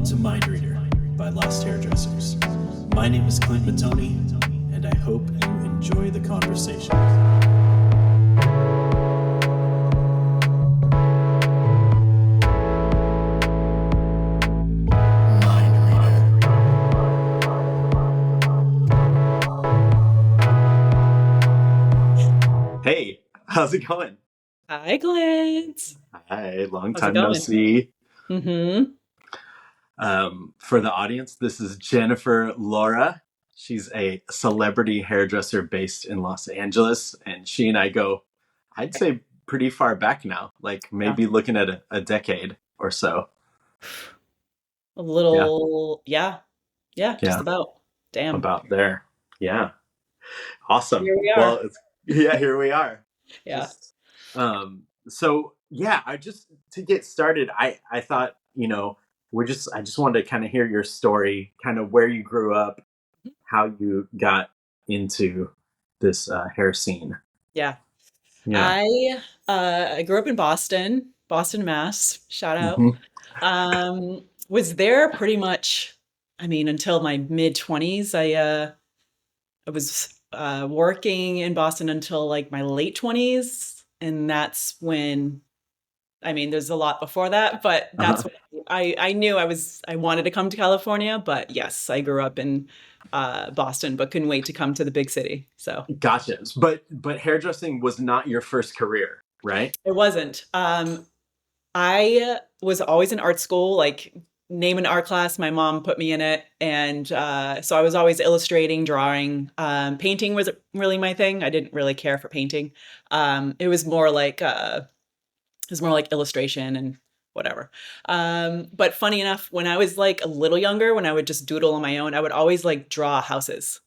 to Mind Reader by Lost Hairdressers. My name is Clint, and I hope you enjoy the conversation. Hey, how's it going? Hi, Clint. Hi, long How's it time no going? see. Mm-hmm. For the audience, this is Jennifer Loura. She's a celebrity hairdresser based in Los Angeles, and she and I go, I'd say, pretty far back now, like Yeah. maybe looking at a decade or so. A Yeah, little, yeah. Yeah, just yeah, about. Damn. about there. Yeah, awesome. Here we Well, are. yeah, here we are. Yeah. Just so yeah, I just to get started, I thought, I just wanted to kind of hear your story, kind of where you grew up, how you got into this hair scene. Yeah. Yeah. I grew up in Boston, Boston, Mass. Shout out. Hmm. Was there pretty much, until my mid 20s. I was working in Boston until like my late 20s, and that's when there's a lot before that, but Uh-huh. that's what I knew I wanted to come to California, but yes, I grew up in Boston, but couldn't wait to come to the big city. So Gotcha. But hairdressing was not your first career, right? it wasn't. I was always in art school, like name an art class, my mom put me in it, and so I was always illustrating, drawing. Painting was really my thing. I didn't really care for painting. It was more like illustration and whatever. But funny enough, when I was like a little younger, when I would just doodle on my own, I would always like draw houses.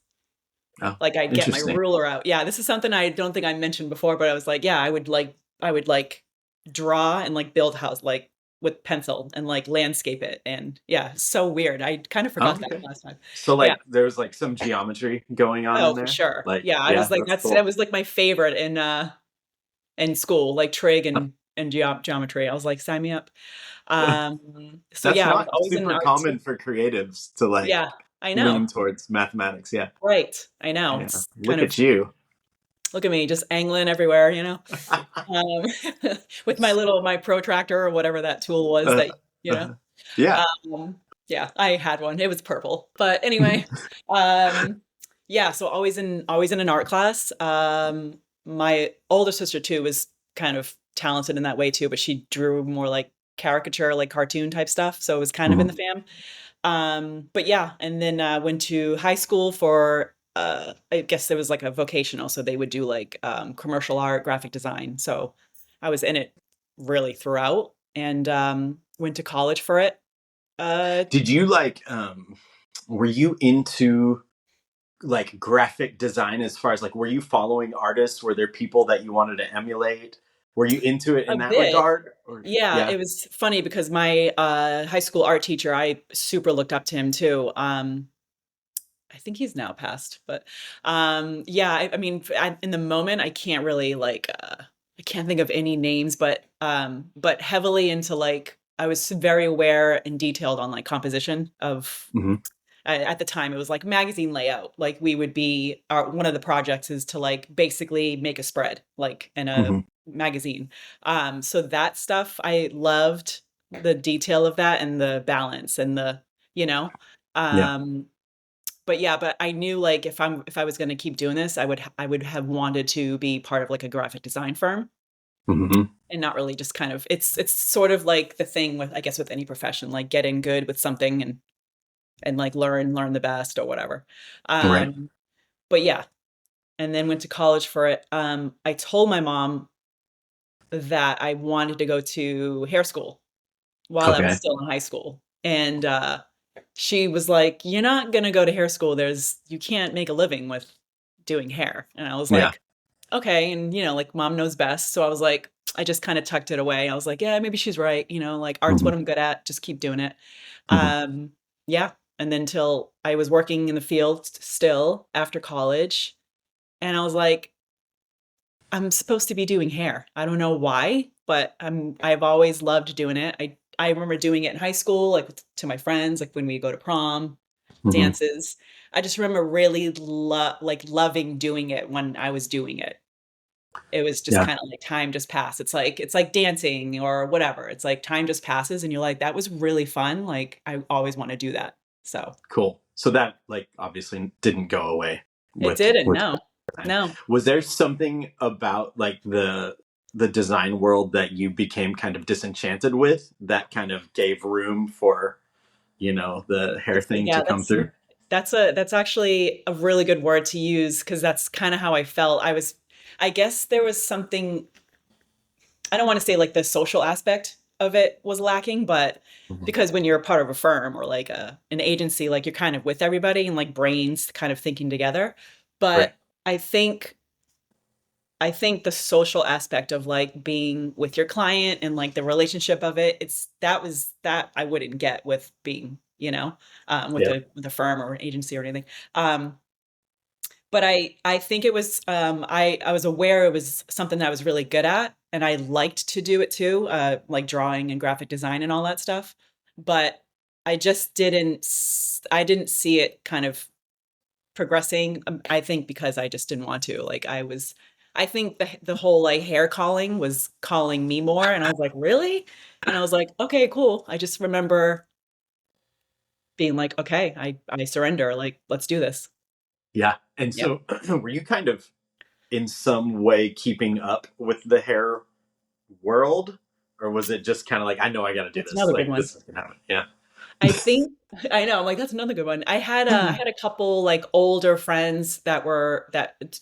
Oh, Like I'd get my interesting. ruler out. Yeah, this is something I don't think I mentioned before, but I was like, yeah, I would like draw and like build a house like with pencil and like landscape it. And yeah, so weird. I kind of Oh, forgot that okay. last time. So Yeah. like there's like some geometry going on in Oh, for there. sure. Like, Yeah, I yeah, was like that's that cool. was like my favorite in school, like trig and geometry. I was like, sign me up. So That's yeah, I was not always in super art. common for creatives to like Yeah, I know. lean towards mathematics. Yeah. Right. I know. Yeah. It's kind Look of at you. look at me just angling everywhere, you know. Um, with my protractor or whatever that tool was Uh, that, you know. yeah. Yeah, I had one. It was purple. But anyway, um, yeah, so always in an art class. My older sister too was kind of talented in that way too, but she drew more like caricature, like cartoon type stuff. So it was kind of in Mhm. the fam. But yeah, and then went to high school for I guess there was like a vocational, so they would do like commercial art, graphic design. So I was in it really throughout, and went to college for it. Uh, Did you like were you into like graphic design as far as like were you following artists? Were there people that you wanted to emulate? Were you into it a in that bit. regard? Or Yeah, yeah. it was funny because my high school art teacher, I super looked up to him too. I think he's now passed, but yeah, in the moment, I can't really like, I can't think of any names, but heavily into like, I was very aware and detailed on like composition of. Hmm. At the time, it was like magazine layout. Like we would be one of the projects is to like basically make a spread like in a Hmm. magazine. So that stuff I loved the detail of that and the balance and the you know. Yeah. Um, but yeah, but I knew like if I was going to keep doing this, I would have wanted to be part of like a graphic design firm Hmm. and not really just kind of it's sort of like the thing with I guess with any profession, like getting good with something and like learn the best or whatever. Right. Um, but yeah, and then went to college for it. I told my mom that I wanted to go to hair school while I was Okay. still in high school, and she was like, "You're not gonna go to hair school. You can't make a living with doing hair." And I was Yeah. like, "Okay," and like mom knows best, so I was like, I just kind of tucked it away. I was like, "Yeah, maybe she's right. Like art's Hmm. what I'm good at. Just keep doing it." Hmm. Um, yeah, and then till I was working in the field still after college, and I was like, I'm supposed to be doing hair. I don't know why, but I've always loved doing it. I remember doing it in high school, like to my friends, like when we go to prom, Hmm. dances. I just remember really like loving doing it when I was doing it. It was just Yeah, kind of like time just passed. It's like dancing or whatever. It's like time just passes and you're like, that was really fun. Like I always want to do that. So cool. So that like obviously didn't go away it with didn't. No, time. no. Was there something about like the design world that you became kind of disenchanted with that kind of gave room for, the hair thing to Yeah, come through? that's actually a really good word to use because that's kind of how I felt. I guess there was something, I don't want to say like the social aspect of it was lacking, but Hmm. because when you're a part of a firm or like an agency, like you're kind of with everybody and like brains kind of thinking together. Right. But I think I think the social aspect of like being with your client and like the relationship of it, that I wouldn't get with being, Yeah. with a firm or an agency or anything. Um, but I think it was I was aware it was something that I was really good at and I liked to do it too, like drawing and graphic design and all that stuff. But I didn't see it kind of progressing. I think because I just didn't want to. I think the whole like hair calling was calling me more, and I was like, really? And I was like, okay, cool. I just remember being like, okay, I surrender. Like, let's do this. Yeah. And Yep, so were you kind of in some way keeping up with the hair world? Or was it just kind of like, I know I got to do that's this. another good Like, one. this is going to happen. Yeah. I think I know. I'm like, that's another good one. I had a couple like older friends that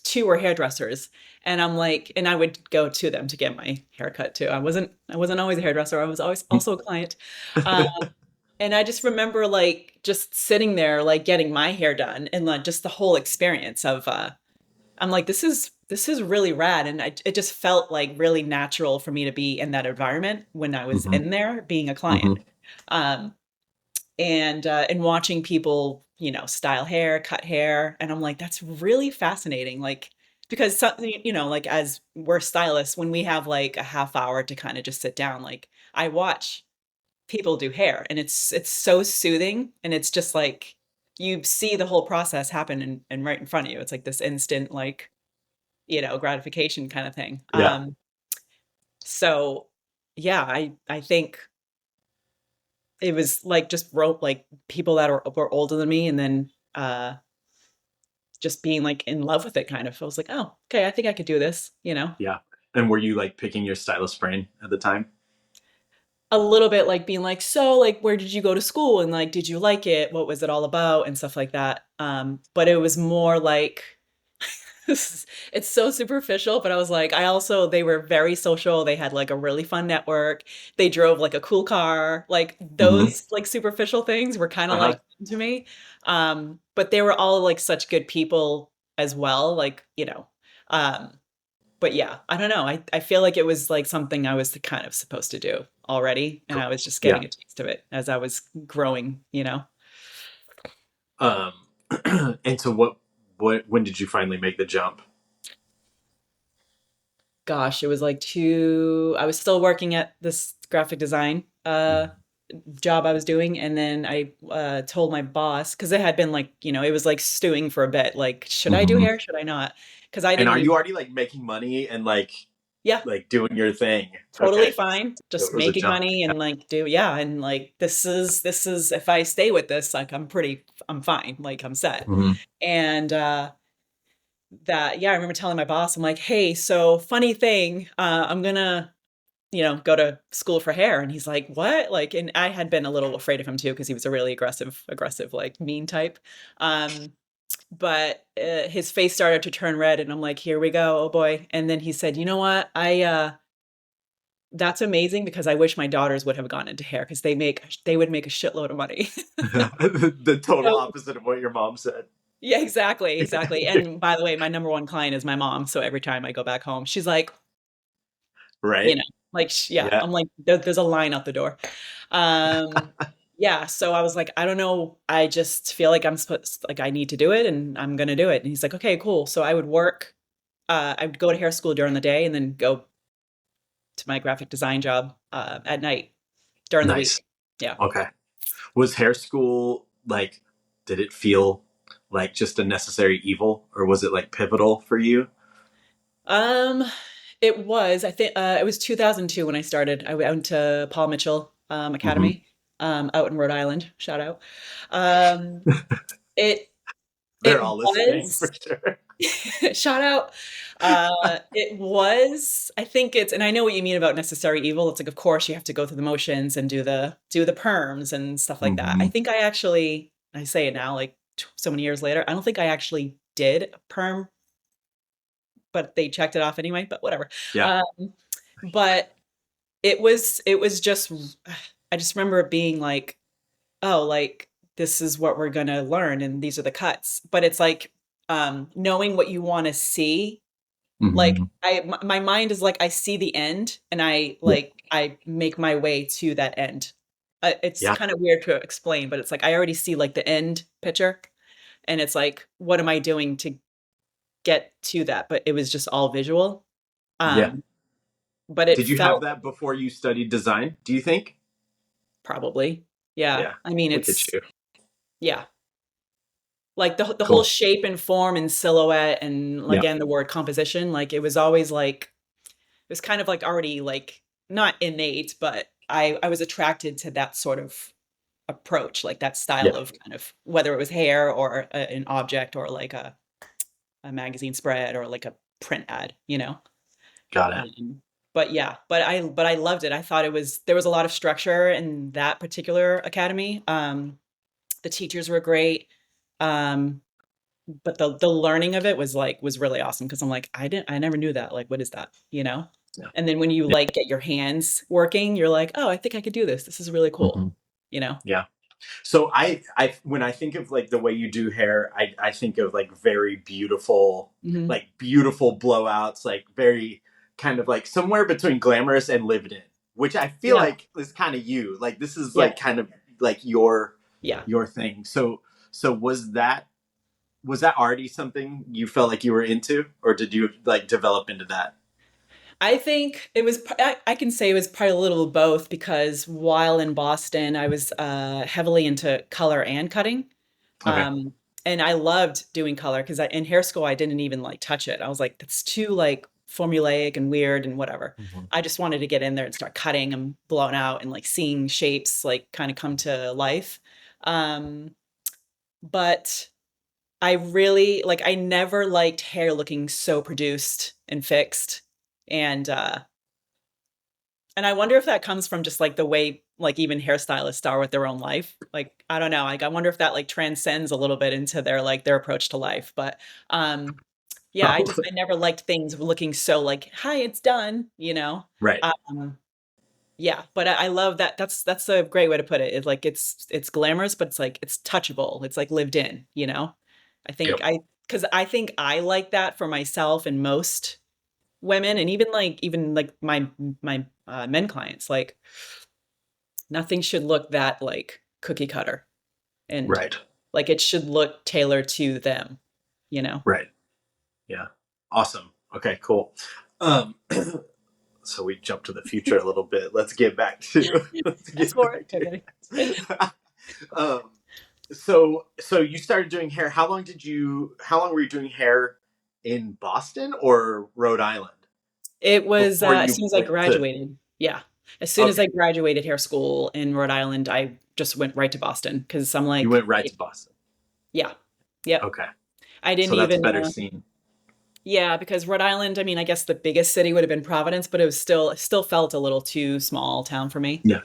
two were hairdressers, and I'm like, and I would go to them to get my haircut too. I wasn't always a hairdresser. I was always also a client. Um, and I just remember like just sitting there like getting my hair done and like just the whole experience of I'm like, this is really rad, and it just felt like really natural for me to be in that environment when I was Hmm. in there being a client. Hmm. Um, and watching people, style hair, cut hair, and I'm like, that's really fascinating. Like because something, like as we're stylists, when we have like a half hour to kind of just sit down, like I watch people do hair, and it's so soothing, and it's just like you see the whole process happen and right in front of you. It's like this instant, like gratification kind of thing. Yeah. So yeah, I think it was like just wrote like people that were older than me and then just being like in love with it kind of. I was like, "Oh, okay, I think I could do this," you know? Yeah. And were you like picking your stylist brain at the time? A little bit like being like, "So, like, where did you go to school and like did you like it? What was it all about?" and stuff like that. But it was more like it's so superficial, but I was like, they were very social. They had like a really fun network. They drove like a cool car. Like Hmm. those like superficial things were kind of Uh-huh. like to me. But they were all like such good people as well. Um, but yeah, I don't know. I feel like it was like something I was kind of supposed to do already, and Cool. I was just Yeah. getting a taste of it as I was growing, you know? Um, and so when did you finally make the jump? Gosh, it was like I was still working at this graphic design job I was doing, and then I told my boss because it had been like, it was like stewing for a bit. Like, should I do Hmm. hair? Should I not? Because I And didn't are even, you already like making money and yeah, like doing your thing? totally Okay. fine. So it Just was a making jump. money and like yeah, and like this is if I stay with this, like I'm fine. Like I'm set. Hmm. And I remember telling my boss, I'm like, hey, so funny thing, I'm gonna go to school for hair. And he's like, what? Like, and I had been a little afraid of him too, because he was a really aggressive, like mean type. Um, but his face started to turn red and I'm like, here we go. Oh boy. And then he said, you know what? That's amazing because I wish my daughters would have gone into hair because they would make a shitload of money. The total So opposite of what your mom said. yeah, exactly. Exactly. And by the way, my number one client is my mom. So every time I go back home, she's like, you Right? know, like, yeah, Yeah. I'm like, there's a line out the door. Um, yeah, so I was like, I don't know. I just feel like like I need to do it and I'm gonna do it. And he's like, okay, cool. So I would go to hair school during the day and then go to my graphic design job at night. during the Nice. week. Yeah. Okay. Was hair school like, did it feel like just a necessary evil, or was it like pivotal for you? Um, I think, it was 2002 when I started. I went to Paul Mitchell, Hmm. Academy, out in Rhode Island. Shout out. Um, it, They're it all listening was, for sure. shout out. It was, I think it's, and I know what you mean about necessary evil. It's like, of course, you have to go through the motions and do the perms and stuff like that. I Hmm. think I actually, I say it now, like so many years later, I don't think I actually did a perm, but they checked it off anyway, but whatever. Yeah. Um, but it was just, I just remember it being like, oh, like this is what we're gonna learn and these are the cuts. But it's like, knowing what you want to see. Like Hmm. my mind is like I see the end and Yeah. I make my way to that end. It's Yeah. kind of weird to explain, but it's like I already see like the end picture, and it's like, what am I doing to get to that? But it was just all visual. Yeah. Um, but it Did you have felt that before you studied design, do you think? probably, yeah. Yeah. I mean, Look at it's you. yeah, like the whole Cool. shape and form and silhouette and Yeah. again the word composition. Like it was always like it was kind of like already like not innate, but I was attracted to that sort of approach, like that style Yeah. of kind of whether it was hair or an object or like a magazine spread or like a print ad, you know. Got it. Um, but yeah, but I loved it. I thought it was there was a lot of structure in that particular academy. The teachers were great. Um, but the learning of it was like was really awesome because I'm like, I never knew that. Like, what is that? You know? Yeah. And then when you Yeah. like get your hands working, you're like, oh, I think I could do this. This is really cool. Hmm. You know? Yeah. So when I think of like the way you do hair, I think of like very beautiful, Hmm. like beautiful blowouts, like very kind of like somewhere between glamorous and lived in, which I feel Yeah. like is kind of you. Like this is Yeah. like kind of like Yeah. your thing. So was that already something you felt like you were into, or did you like develop into that? I think it was, I can say it was probably a little of both because while in Boston, I was heavily into color and cutting. Okay. Um, and I loved doing color because in hair school, I didn't even like touch it. I was like, that's too like formulaic and weird and whatever. Hmm. I just wanted to get in there and start cutting and blowing out and like seeing shapes like kind of come to life. Um, but I really like, I never liked hair looking so produced and fixed. And, uh, and I wonder if that comes from just like the way like even hairstylists are with their own life. Like I don't know, like I wonder if that like transcends a little bit into their like their approach to life. But um yeah, Probably. I never liked things looking so like, hi, it's done, you know. Right. Um yeah, but I love that. That's a great way to put it. It's like it's glamorous, but it's like it's touchable. It's like lived in, you know. I think Yep. I because I think I like that for myself and most women and even like my men clients like nothing should look that like cookie cutter and Right. like it should look tailored to them, you know. Right. Yeah. Awesome. Okay, cool. Um, so we jump to the future a little bit. Let's That's get for back to okay. um, so you started doing hair. How long were you doing hair in Boston or Rhode Island It was before as you soon as I went to? graduated. Yeah. As soon as Okay, I graduated hair school in Rhode Island, I just went right to Boston because I'm you like, went right to Boston. yeah. Yep. Okay, I didn't so that's a even better scene. yeah, because Rhode Island, I mean, I guess the biggest city would have been Providence, but it still felt a little too small town for me. Yeah.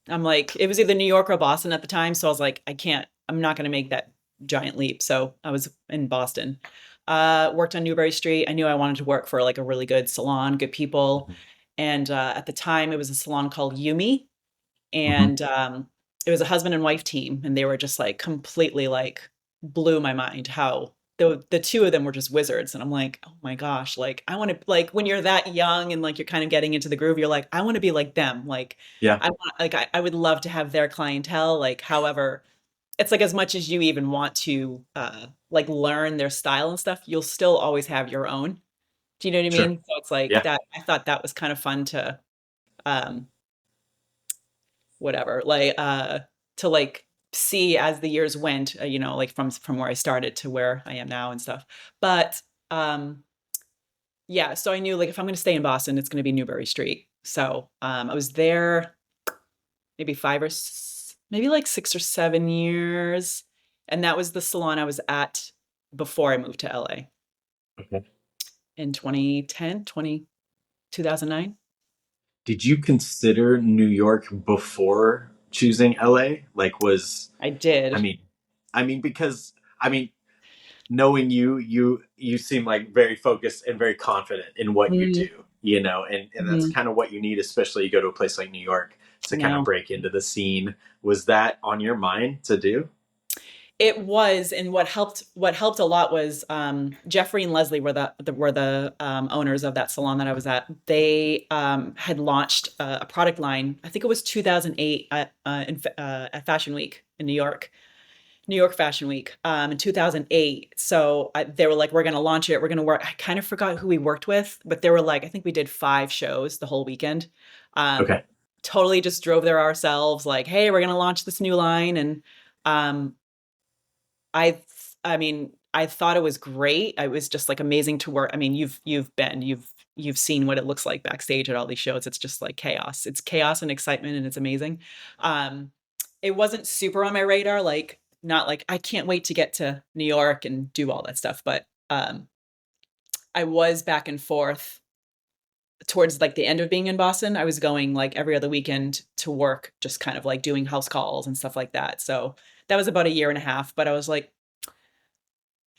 I'm like, it was either New York or Boston at the time, so I was like, I'm not gonna make that giant leap. So I was in Boston. Worked on Newbury Street. I knew I wanted to work for like a really good salon, good people. Hmm. And at the time, it was a salon called Yumi, Hmm. and it was a husband and wife team, and they were just like completely like blew my mind how the two of them were just wizards, and I'm like, oh my gosh, like I want to like when you're that young and like you're kind of getting into the groove, you're like, I want to be like them, like Yeah. I would love to have their clientele, like however. It's like as much as you even want to like learn their style and stuff, you'll still always have your own. Do you know what I Sure. mean? So it's like Yeah. that I thought that was kind of fun to um whatever, like to like see as the years went, like from where I started to where I am now and stuff. But yeah, so I knew like if I'm going to stay in Boston, it's going to be Newbury Street. So I was there maybe maybe like 6 or 7 years, and that was the salon I was at before I moved to LA Okay. in 2010, 2009. Did you consider New York before choosing LA? Like, I I did. mean, because I mean, knowing you seem like very focused and very confident in what you Mm, do, and that's mhm. kind of what you need, especially you go to a place like New York I to kind of know. break into the scene. Was that on your mind to do? It was, and what helped a lot was Jeffrey and Leslie were the owners of that salon that I was at. They had launched a product line. I think it was 2008 at Fashion Week in New York Fashion Week in 2008. So they were like, "We're going to launch it. We're going to work." I kind of forgot who we worked with, but they were like, I think we did 5 shows the whole weekend. Um, Okay. totally just drove there ourselves. Like, "Hey, we're going to launch this new line," and um, I I mean, I thought it was great. I was just like amazing to work. I mean, you've seen what it looks like backstage at all these shows. It's just like chaos. It's chaos and excitement and it's amazing. Um, it wasn't super on my radar, like not like I can't wait to get to New York and do all that stuff, but I was back and forth towards like the end of being in Boston. I was going like every other weekend to work, just kind of like doing house calls and stuff like that. So that was about a year and a half, but I was like,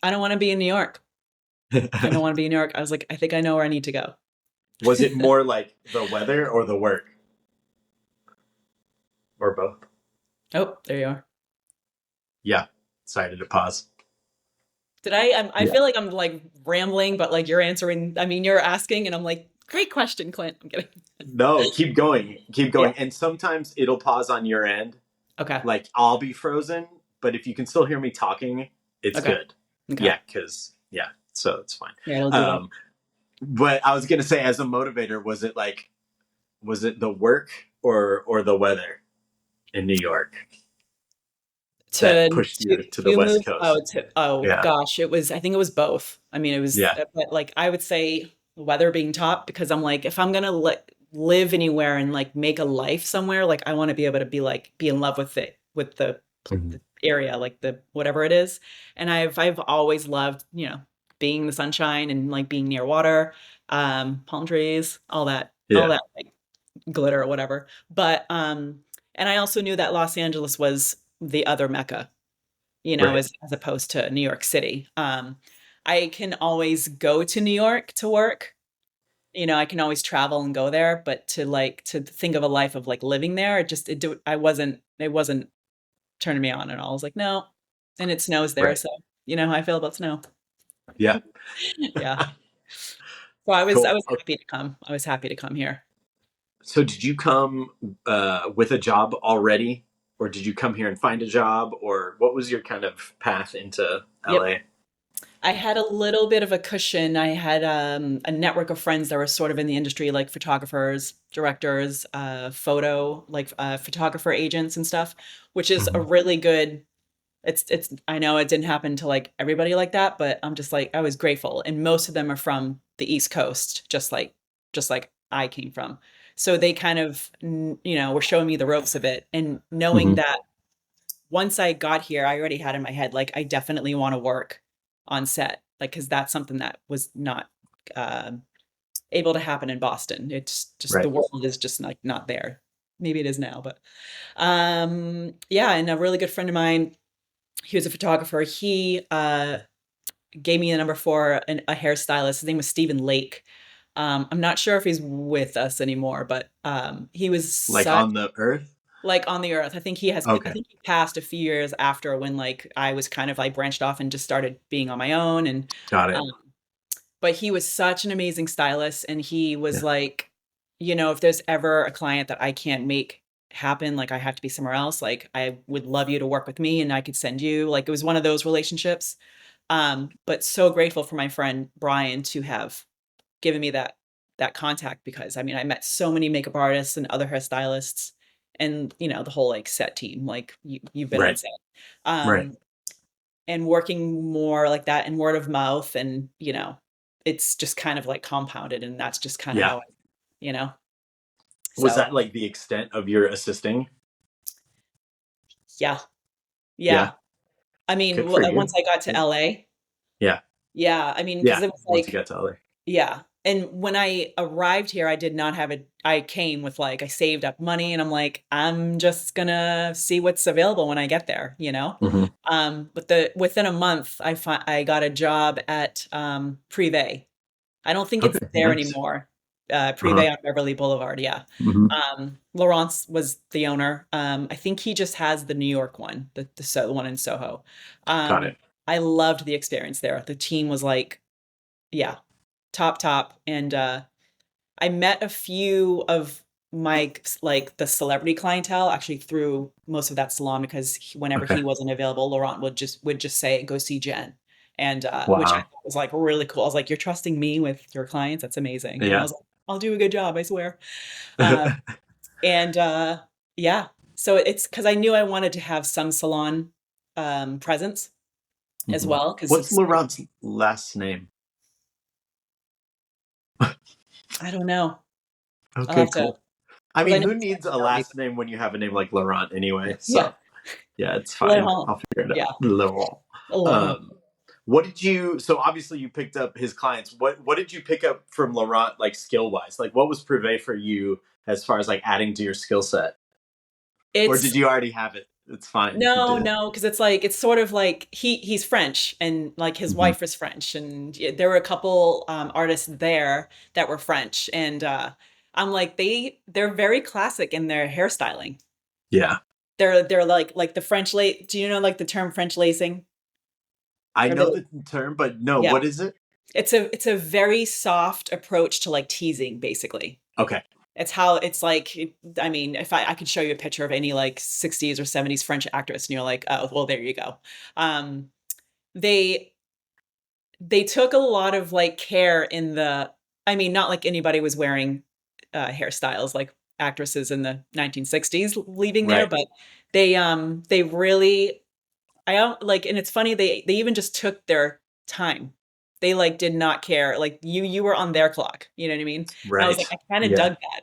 I don't want to be in New York. I don't want to be in New York. I was like, I think I know where I need to go. Was it more like the weather or the work or both? Oh, there you are. Yeah. Sorry to pause. Did I Yeah. feel like I'm like rambling, but like you're answering, I mean, you're asking and I'm like, great question, Clint. I'm kidding. No, keep going. Keep Yeah. going. And sometimes it'll pause on your end. Okay. Like I'll be frozen, but if you can still hear me talking, it's Okay. good. Okay. Yeah, because yeah, so it's fine. Yeah, it'll do that. Um, but I was gonna say, as a motivator, was it the work or the weather in New York that To pushed to you to the to West move Coast? oh Yeah, gosh, I think it was both. I mean, it was yeah, but like I would say weather being top because I'm like if I'm gonna live anywhere and like make a life somewhere, like I want to be able to be in love with it with mhm, the area, like the whatever it is. And I've always loved, being in the sunshine and like being near water, palm trees, all yeah, that like glitter or whatever. But and I also knew that Los Angeles was the other Mecca, right. as opposed to New York City. I can always go to New York to work. I can always travel and go there, but to think of a life of like living there, it wasn't turning me on at all. I was like, no. And it snows there, Right. so you know how I feel about snow. Yeah. Yeah. So I Cool. was happy to come. I was happy to come here. So did you come with a job already, or did you come here and find a job, or what was your kind of path into Yep. LA? I had a little bit of a cushion. I had a network of friends that were sort of in the industry, like photographers, directors, photographer agents and stuff, which is a Mhm. really good. I know it didn't happen to like everybody like that, but I'm just like I was grateful, and most of them are from the East Coast, just like I came from. So they kind of were showing me the ropes of it, and knowing Mhm. that once I got here, I already had in my head, like, I definitely want to work on set, like, because that's something that was not uh, able to happen in Boston. It's just the Right. world is just like not there. Maybe it is now, but yeah. And a really good friend of mine, he was a photographer. He gave me a number for a hairstylist. His name was Stephen Lake. I'm not sure if he's with us anymore, but he was Like such on the Earth. like on the earth. I Okay. think he passed a few years after when like I was kind of like branched off and just started being on my own and Got it. um but he was such an amazing stylist and he was Yeah. like, if there's ever a client that I can't make happen, like I have to be somewhere else, like I would love you to work with me and I could send you. Like it was one of those relationships. But so grateful for my friend Brian to have given me that contact because I mean I met so many makeup artists and other hairstylists and the whole like set team, like you've been on Right. set. Right. Um, and working more like that and word of mouth, and it's just kind of like compounded, and that's just kind of Yeah. how you know. Was So that like the extent of your assisting? yeah, Yeah. yeah. I mean, Good for once you. I got to LA, Yeah. yeah, I mean, because Yeah. it was Once you like, got to LA. yeah. And when I arrived here, I did not have I came with like, I saved up money and I'm like, I'm just gonna see what's available when I get there, you know? Hmm. But within a month, I got a job at Privé. I don't think it's Okay. there Nice. anymore. Uh-huh. Privé on Beverly Boulevard, yeah. Hmm. Laurence was the owner. I think he just has the New York one, the one in Soho. Got it. I loved the experience there. The team was like, yeah, top. And I met a few of my like the celebrity clientele actually through most of that salon, because whenever Okay. he wasn't available, Laurent would just say, "Go see Jen," and which I Wow. thought was like really cool. I was like, "You're trusting me with your clients? That's amazing." And I Yeah. was like, "I'll do a good job, I swear." Um, and yeah, so it's because I knew I wanted to have some salon presence as Hmm. well, because What's it's Laurent's last name? I don't know. I'll Okay, have to, cool. I because I mean, know who it's needs a like last name when you have a name like Laurent anyway? yeah, So yeah, it's fine. Laurent. I'll figure it Yeah, out. Laurent. Laurent. Um, what did you? So obviously you picked up his clients. What did you pick up from Laurent, like skill wise? Like what was Privé for you as far as like adding to your skill set, or It's did you already have it? It's fine if you no, did. no, because it's like it's sort of like he's French, and like his Hmm. wife is French, and there were a couple artists there that were French, and I'm like they're very classic in their hairstyling. Yeah, They're like the French Do you know like the term French lacing? I Or know the the term, but no, yeah, what is it? it's a very soft approach to like teasing, basically. Okay. It's how it's like, I mean, if I could show you a picture of any like 60s or 70s French actress, and you're like, oh, well, there you go. Um, they they took a lot of like care in I mean, not like anybody was wearing hairstyles like actresses in the 1960s leaving there, Right. but they really, I don't like, and it's funny, they even just took their time. They like did not care. Like you were on their clock. You know what I mean? And I was like, Right. I kind of Yeah. dug that.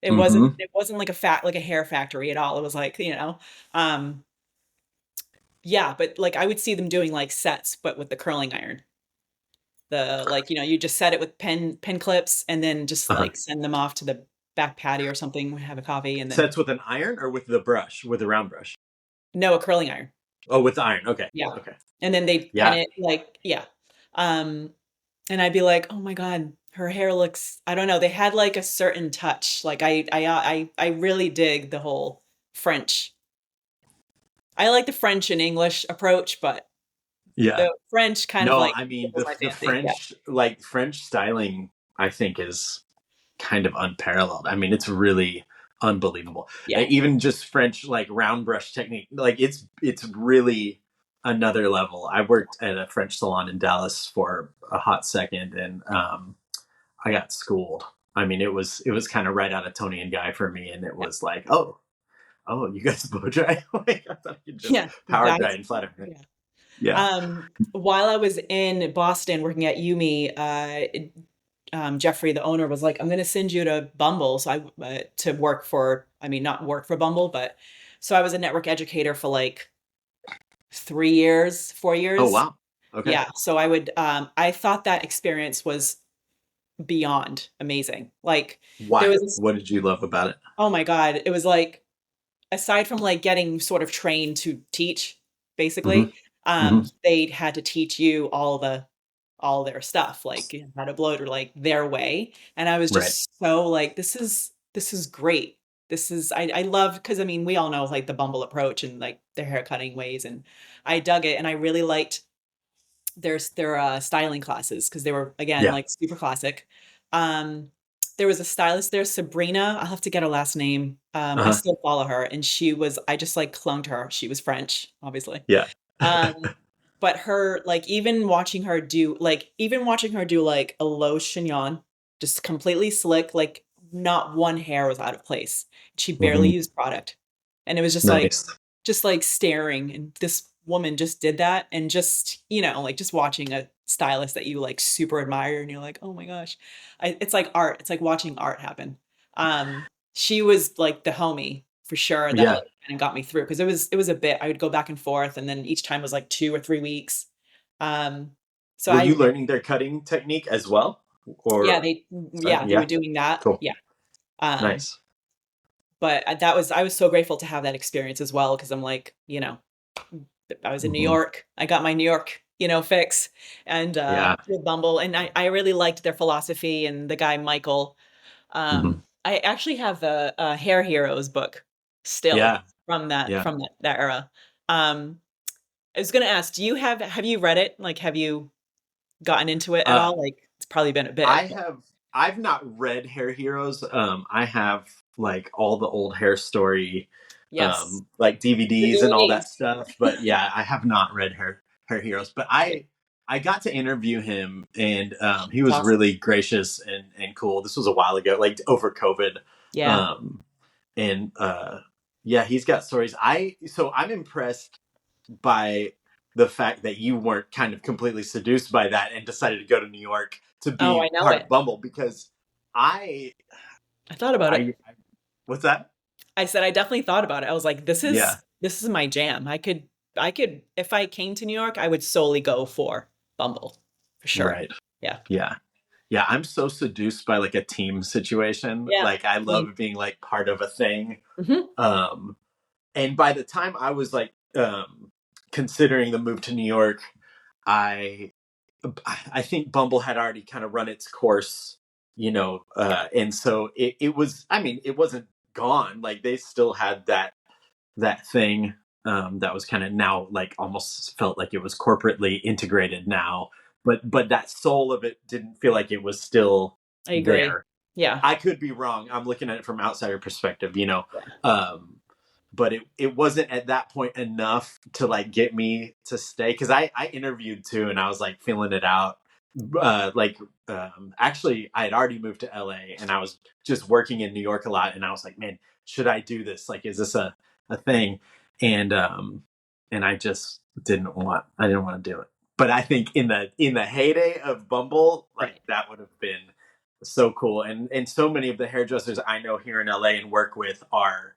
It wasn't Hmm. it wasn't like like a hair factory at all. It was like, um yeah, but like I would see them doing like sets, but with the curling iron. The like, you just set it with pen clips and then just Uh-huh. like send them off to the back patio or something, have a coffee, and then Sets with an iron or with the brush, with a round brush? no, a curling iron. Oh, with the iron. Okay. Yeah. Okay. And then they pen Yeah. it like, yeah. Um And I'd be like, "Oh my god, her hair looks." I don't know, they had, like, a certain touch, like, I really dig the whole French. I like the French and English approach, but Yeah. the French kind of, No, like, I mean tickles my the fancy, yeah. French, like French styling, I think is kind of unparalleled. I mean, it's really unbelievable. Yeah, Even just French like round brush technique, like it's really another level. I worked at a French salon in Dallas for a hot second, and I got schooled. I mean, it was kind of right out of Tony and Guy for me, and it yeah, was like, oh, you guys blow dry. Like I thought you could just yeah, you power dry guys, and flat iron. yeah. Yeah. While I was in Boston working at Yumi, Jeffrey, the owner, was like, "I'm gonna send you to Bumble," so to work for, I mean, not work for Bumble, but so I was a network educator for, like, 3 years, 4 Oh years. wow. Okay. Yeah, so I thought that experience was beyond amazing. Like, there Why? was this What did you love about it? oh my god, it was like, aside from, like, getting sort of trained to teach, Hmm. basically, Hmm. they had to teach you all their stuff, like, how to blow it, or, like, their way, and I was Right. just so like, "This is great." This is I love, because I mean, we all know, like, the Bumble approach and, like, their hair cutting ways, and I dug it, and I really liked their styling classes, because they were, again, Yeah. like, super classic. Um, there was a stylist there, Sabrina, I'll have to get her last name. I Uh-huh. still follow her, and I just, like, clung to her. She was French, obviously. Yeah. Um, but her like, even watching her do, like, a low chignon, just completely slick, like, not one hair was out of place. She barely Hmm. used product. And it was Nice. just like staring. And this woman just did that. And just, like just watching a stylist that you like super admire and you're like, oh my gosh. It's like art. It's like watching art happen. She was like the homie for sure that Yeah. like kind of got me through because it was a bit. I would go back and forth and then each time was like 2 or 3 weeks. Um, so Were you I learning their cutting technique as well? yeah, Or they were yeah, doing that. cool. Yeah. Um, Nice. but I was so grateful to have that experience as well because I'm like, I was in New Hmm. York. I got my New York, fix and Yeah. with Bumble and I really liked their philosophy and the guy Michael. Hmm. I actually have a Hair Heroes book still Yeah. from that Yeah. from that era. Um, I was gonna ask, have you read it? Like, have you gotten into it at Uh, all? Like, it's probably been a bit, I but have. I've not read Hair Heroes. I have like all the old Hair Story, yes, like the DVDs and all that DVDs. stuff. But yeah, I have not read Hair Heroes. But I got to interview him, and he It's was awesome. really gracious and cool. This was a while ago, like over COVID. Yeah, Um, and yeah, he's got stories. I'm impressed by the fact that you weren't kind of completely seduced by that and decided to go to New York to oh, I be know part it. of Bumble, because I I thought about it. I what's that? I said I definitely thought about it. I was like, Yeah, this is my jam. I could if I came to New York, I would solely go for Bumble for sure. right. Yeah. Yeah. Yeah, I'm so seduced by like a team situation. Yeah. Like I Me. love being like part of a thing. Mhm. Um and by the time I was like considering the move to New York, I I think Bumble had already kind of run its course, and so it was. I mean, it wasn't gone. Like they still had that thing that was kind of now like almost felt like it was corporately integrated now, but that soul of it didn't feel like it was still I agree. there. Yeah. I could be wrong. I'm looking at it from outsider perspective. Yeah. Um, but it wasn't at that point enough to like get me to stay because I interviewed too and I was like feeling it out. Like actually I had already moved to LA and I was just working in New York a lot and I was like, man, should I do this? Like, is this a thing? And I just didn't want to do it. But I think in the heyday of Bumble, like Right. that would have been so cool. And so many of the hairdressers I know here in LA and work with are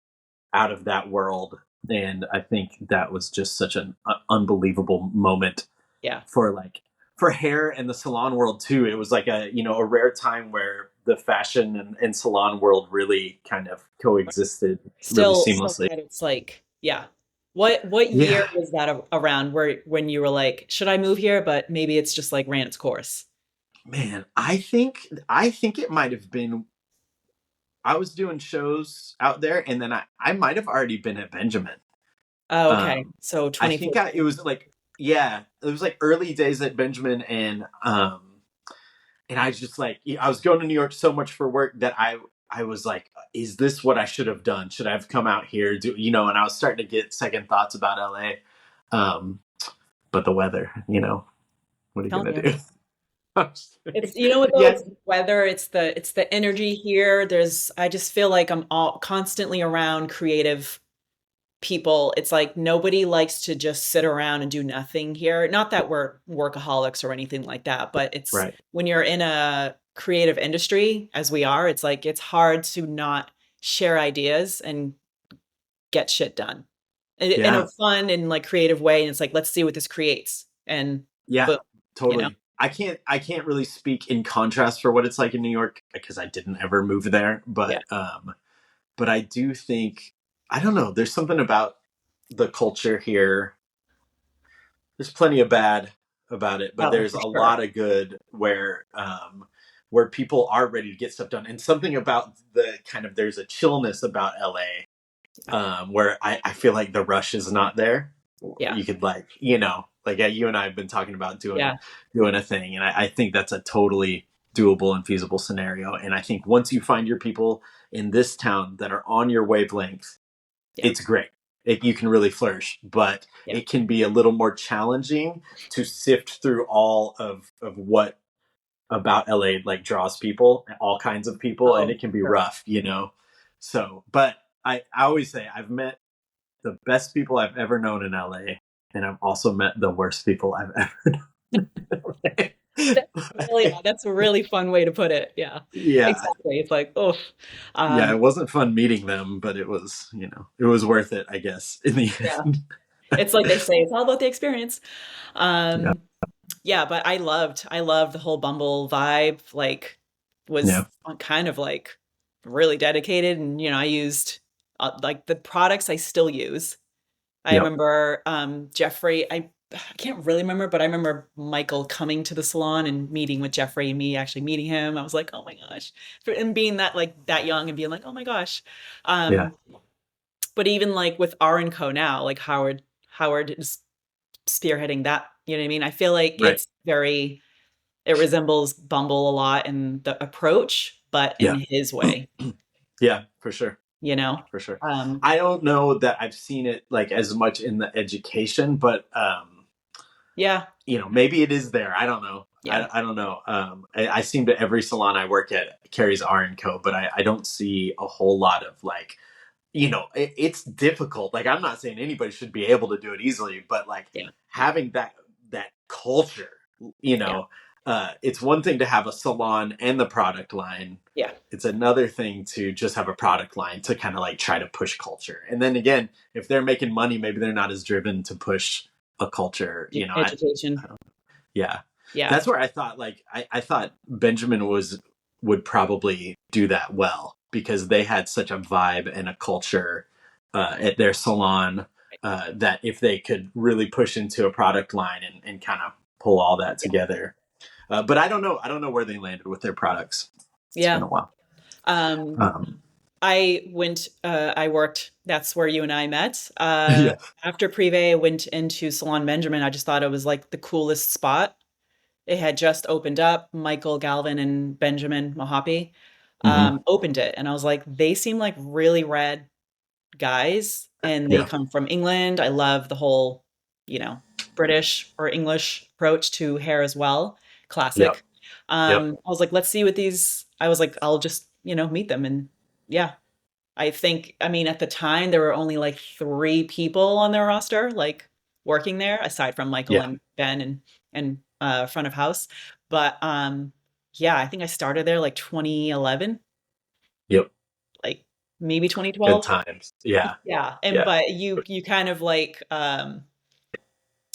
out of that world. And I think that was just such an unbelievable moment Yeah. for like for hair and the salon world too. It was like a rare time where the fashion and salon world really kind of coexisted really Still seamlessly. glad it's like, yeah. What year Yeah, was that around where when you were like, should I move here? But maybe it's just like ran its course. man, I think it might have been. I was doing shows out there, and then I might have already been at Benjamin. Oh, okay. Um, So I think it 2014. was like, yeah, it was like early days at Benjamin, and I was just like, I was going to New York so much for work that I was like, is this what I should have done? Should I have come out here? And I was starting to get second thoughts about LA. Um, but the weather, what are you Telling gonna you. do? I'm just It's kidding. what though, Yeah, it's the weather, it's the energy here. I just feel like I'm all constantly around creative people. It's like nobody likes to just sit around and do nothing here. Not that we're workaholics or anything like that, but it's right. when you're in a creative industry, as we are, it's like it's hard to not share ideas and get shit done in a Yeah, fun and like creative way. And it's like, let's see what this creates. And yeah, boom, you know? totally. I can't really speak in contrast for what it's like in New York because I didn't ever move there, Yeah. but I do think I don't know. There's something about the culture here. There's plenty of bad about it, but Oh, there's for a sure. lot of good where people are ready to get stuff done, and something about the kind of there's a chillness about LA where I feel like the rush is not there. Yeah. You could like you and I have been talking about doing Yeah. doing a thing, and I think that's a totally doable and feasible scenario. And I think once you find your people in this town that are on your wavelength, Yeah. it's great. You can really flourish, but Yeah. it can be a little more challenging to sift through all of what about LA like draws people, all kinds of people, and Oh, it can be sure. rough, So, but I always say I've met the best people I've ever known in LA, and I've also met the worst people I've ever known in That's really LA. that's a really fun way to put it. Yeah, Yeah. exactly. It's like, oh, Yeah, um, it wasn't fun meeting them, but it was worth it, I guess, in the yeah. end. It's like they say, it's all about the experience. Yeah. Um, yeah, but I loved the whole Bumble vibe. Like, was Yeah. kind of like really dedicated, and I used like the products I still use. I Yep. remember Jeffrey. I can't really remember, but I remember Michael coming to the salon and meeting with Jeffrey and me actually meeting him. I was like, oh my gosh, and being that like that young and being like, oh my gosh. Yeah. Um, but even like with R and Co now, like Howard is spearheading that. You know what I mean? I feel like Right. it resembles Bumble a lot in the approach, but in Yeah. his way. Yeah, for sure. You know? For sure. Um, I don't know that I've seen it like as much in the education, but yeah, maybe it is there. I don't know. yeah, I don't know. I seem to every salon I work at carries R and Co, but I don't see a whole lot of like, it's difficult. Like I'm not saying anybody should be able to do it easily, but like yeah, having that culture, you yeah, know, it's one thing to have a salon and the product line. yeah. It's another thing to just have a product line to kind of like try to push culture. And then again, if they're making money, maybe they're not as driven to push a culture. Education. Yeah, Yeah, that's where I thought like I thought Benjamin would probably do that well because they had such a vibe and a culture at their salon that if they could really push into a product line and kind of pull all that yeah, together. But I don't know where they landed with their products. It's been yeah. a while. Um, Um, I worked, that's where you and I met. yeah. After Privé, I went into Salon Benjamin. I just thought it was like the coolest spot. It had just opened up. Michael Galvin and Benjamin Mohapi Hmm. opened it. And I was like, they seem like really rad guys. And they Yeah. come from England. I love the whole, you know, British or English approach to hair as well. Yep. Classic. Yep. I was like, let's see what these, I was like, I'll just, meet them. And yeah, I think, I mean, at the time, there were only like three people on their roster, like working there, aside from Michael Yeah. and Ben and front of house. But yeah, I think I started there like 2011, Yep. like maybe Good 2012. times. Yeah. Yeah, and Yeah. but you kind of like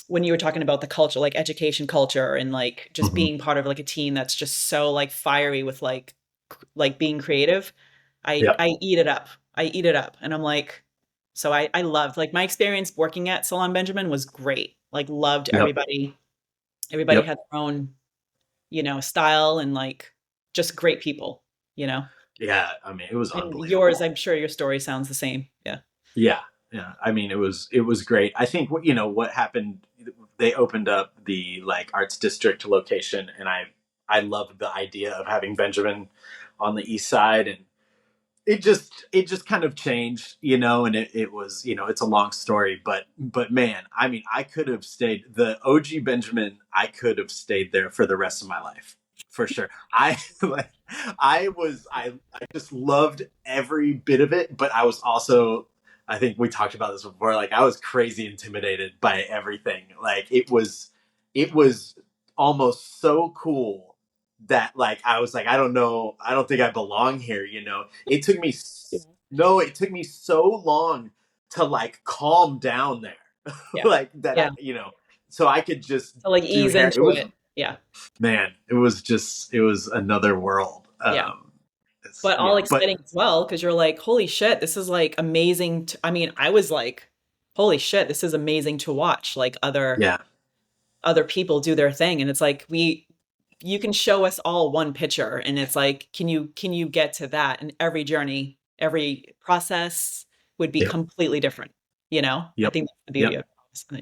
when you were talking about the culture, like education culture and like just Hmm. being part of like a team that's just so like fiery with like being creative. I Yep. I eat it up. I eat it up. And I'm like, so I loved like my experience working at Salon Benjamin was great. Like loved Yep. everybody. Everybody Yep. had their own, style and like just great people, you know. Yeah. I mean, it was And yours, unbelievable. I'm sure your story sounds the same. Yeah. Yeah, yeah. I mean, it was great. I think what happened. They opened up the like arts district location, and I loved the idea of having Benjamin on the east side, and it just kind of changed, and it was it's a long story, but man, I mean, I could have stayed the OG Benjamin. I could have stayed there for the rest of my life for sure. I like I just loved every bit of it, but I was also, I think we talked about this before, like I was crazy intimidated by everything. Like it was almost so cool that like I was like, I don't know, I don't think I belong here. It took me Yeah. no, it took me so long to like calm down there. Yeah. Like that Yeah. so I could just So like do ease hair. It into was it. Yeah. Man, it was another world. Yeah. It's But all yeah, but exciting as well because you're like, holy shit, this is like amazing. I mean, I was like, holy shit, this is amazing to watch. Like yeah, other people do their thing, and it's like you can show us all one picture, and it's like, can you get to that? And every journey, every process would be yep, completely different. I yep, think that's the beauty yep. of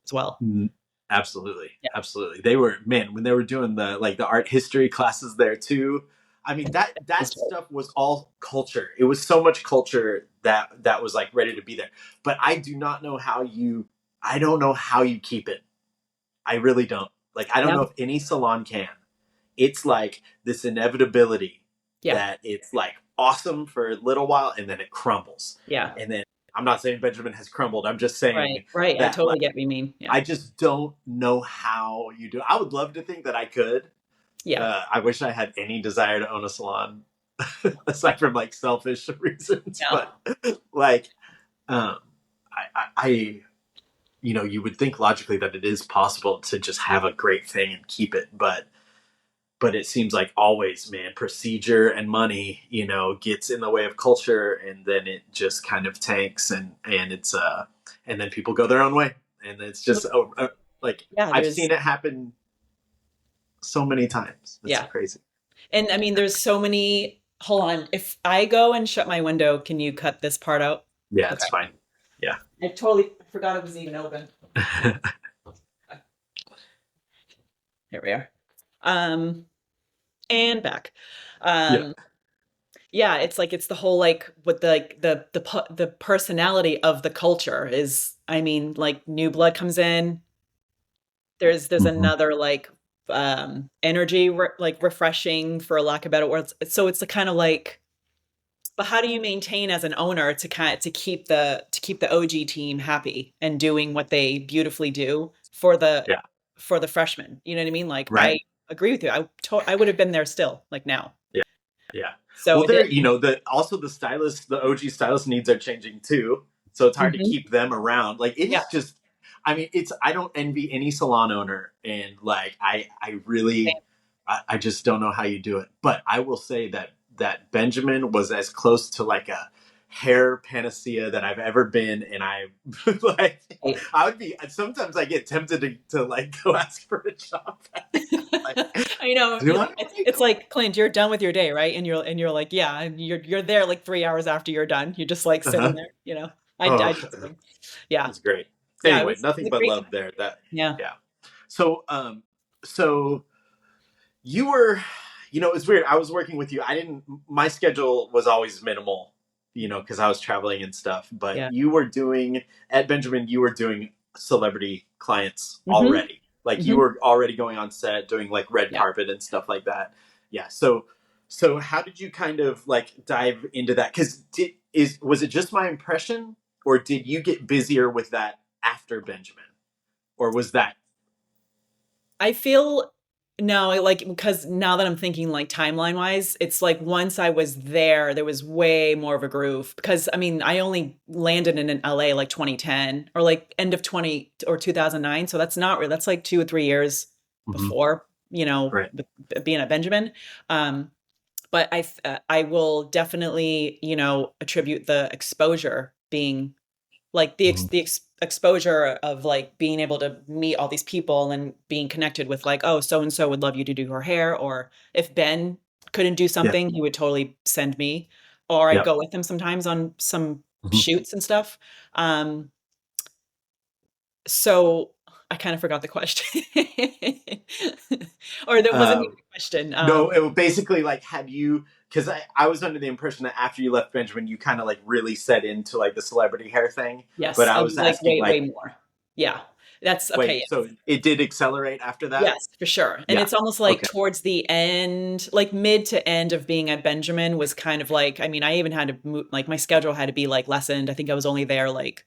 as well. Mm, absolutely, Yeah. absolutely. They were, man, when they were doing the art history classes there too. I mean, that stuff was all culture. It was so much culture that was like ready to be there. But I don't know how you keep it. I really don't. Like I don't Yeah. know if any salon can. it's like this inevitability Yeah. that it's like awesome for a little while and then it crumbles. Yeah. And then I'm not saying Benjamin has crumbled. I'm just Right. saying Right. I that totally like get what you mean. Yeah. I just don't know how you do. I would love to think that I could. Yeah. I wish I had any desire to own a salon aside from like selfish reasons, Yeah. but like um, I you would think logically that it is possible to just have a great thing and keep it, but it seems like always, man, procedure and money, gets in the way of culture, and then it just kind of tanks, and it's and then people go their own way, and it's just like Yeah. I've There's, seen it happen so many times. It's yeah. crazy. And I mean, there's so many. Hold on. If I go and shut my window, can you cut this part out? Yeah, Okay. it's fine. Yeah. I totally forgot it was even open. Here we are. Um, and back. Yeah. Um, yeah, it's like it's the whole like with the like the personality of the culture is. I mean, like new blood comes in. There's Hmm. another like energy like refreshing for lack of better words. So it's the kind of like. But how do you maintain as an owner to kind of to keep the OG team happy and doing what they beautifully do Yeah. for the freshmen? You know what I mean? Like Right. I agree with you. I would have been there still, like now. Yeah. Yeah. So Well, it did. the stylist, the OG stylist needs are changing too. So it's hard to Mhm. keep them around. Like it Yeah. is just, I mean, I don't envy any salon owner. And like, I really, I just don't know how you do it. But I will say that Benjamin was as close to like a hair panacea that I've ever been. And I like, Right. I would be, sometimes I get tempted to like go ask for a job. Like, I know. do I? It's like Clint, you're done with your day, right? And you're like, yeah, and you're there like 3 hours after you're done. You're just like sitting Uh-huh. there, I Oh, do the same. Yeah. it's great. Yeah, Anyway, it nothing was a but great love time. there. That Yeah. yeah. So so you were, it's weird. I was working with you. I didn't. My schedule was always minimal, because I was traveling and stuff. But Yeah. you were doing at Benjamin. You were doing celebrity clients Mhm. already. Like you Mhm. were already going on set, doing like red Yeah. carpet and stuff like that. Yeah. So how did you kind of like dive into that? Because was it just my impression, or did you get busier with that after Benjamin, or was that? I feel no, like because now that I'm thinking like timeline wise, it's like once I was there was way more of a groove because I mean, I only landed in LA like 2010 or like end of 20 or 2009, so that's not real. That's like 2 or 3 years Mhm. before, Right. being at Benjamin. Um, but I will definitely, attribute the exposure being like Mhm. exposure of like being able to meet all these people and being connected with like, oh, so and so would love you to do her hair, or if Ben couldn't do Yeah. something, he would totally send me, or I'd Yeah. go with him sometimes on some Mhm. shoots and stuff. Um, so I kind of forgot the question, or that wasn't Uh, even a question. no, basically like had you? Because I was under the impression that after you left Benjamin, you kind of like really set into like the celebrity hair thing. But Yes, I I was was like asking way, way like, more. Yeah, that's okay. wait, so it did accelerate after that? Yes, for sure. And Yeah. it's almost like Okay. towards the end, like mid to end of being at Benjamin was kind of like, I mean, I even had to move, like my schedule had to be like lessened. I think I was only there like